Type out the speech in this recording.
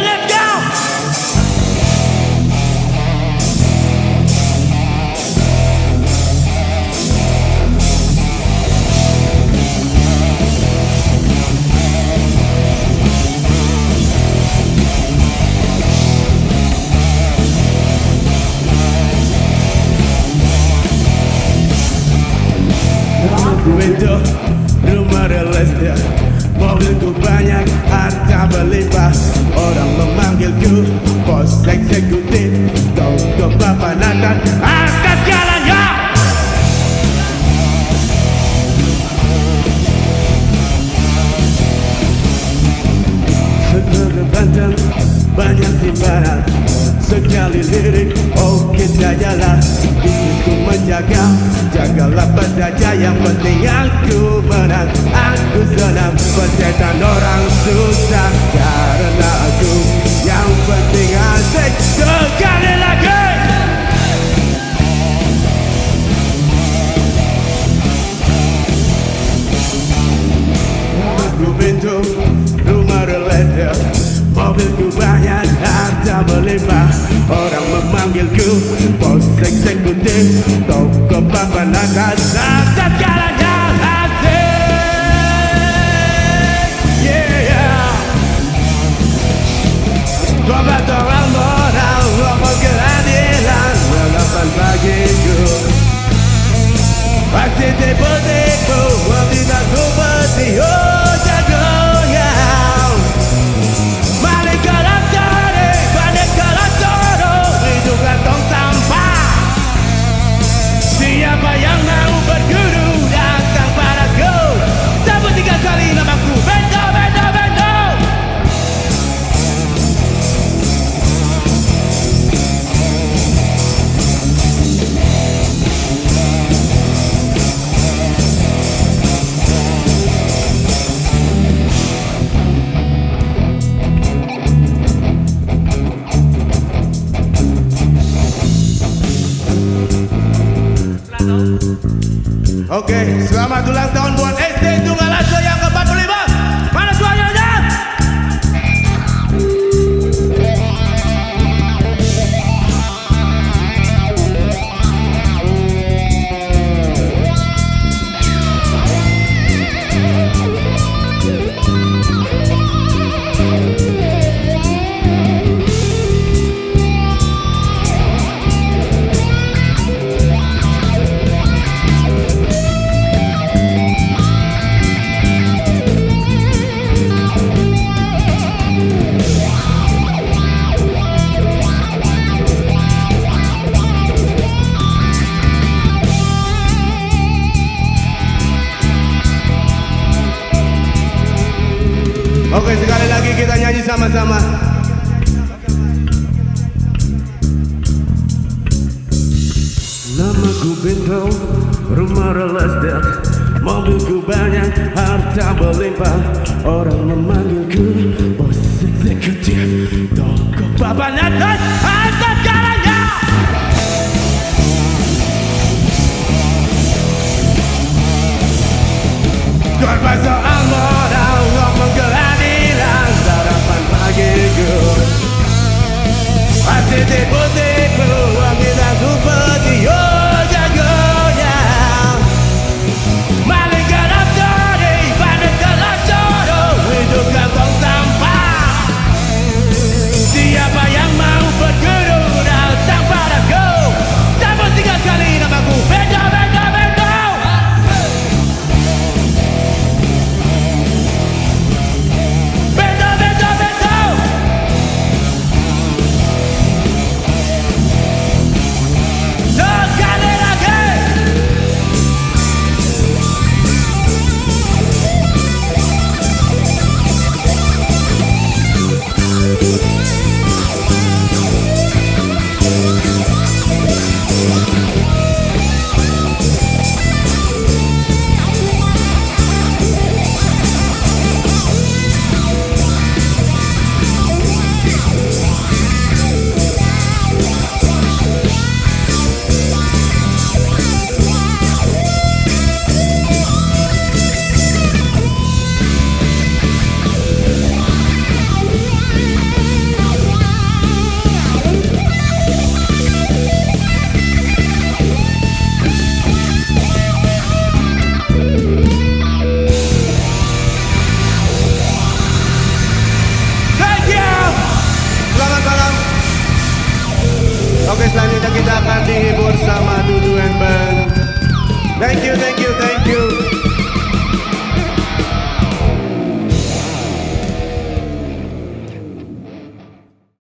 Let's go! Itu rumah relesnya, mobilku banyak, harta berlimpah. Orang memanggilku bos eksekutif, kau kepapanatan Angkat jalannya! Segera banteng, banyak simpanan. Sekali lirik, oke sajalah. Bisnisku menjaga, jagalah apa saja. Yang penting aku menang, aku senang. Persetan orang susah, karena aku yang penting asik. Sekali lagi! Aku pintu, rumah relate, mobilku banyak, harta berlimpah. Orang memanggilku bos eksekutif, toko papan atas. Angkat jalannya! Asik! Yeah. Kombat orang moral, ngomong keadilan, melawan bagiku. Aksi tipu-tipu, tidak seperti jagonya. Balik ke Lantoro, balik ke Lantoro, hidupkan tong sampah. Siapa yang mau berguru, datang padaku. Sebut 3 kali namaku, Bendo, Bendo, Bendo. Oke, selamat ulang tahun buat SD Tunggal Aso yang ke-45. Mana suaranya? Oke, sekali lagi kita nyanyi sama-sama. Namaku Bento, rumah real estate, mobilku banyak, harta berlimpah. Orang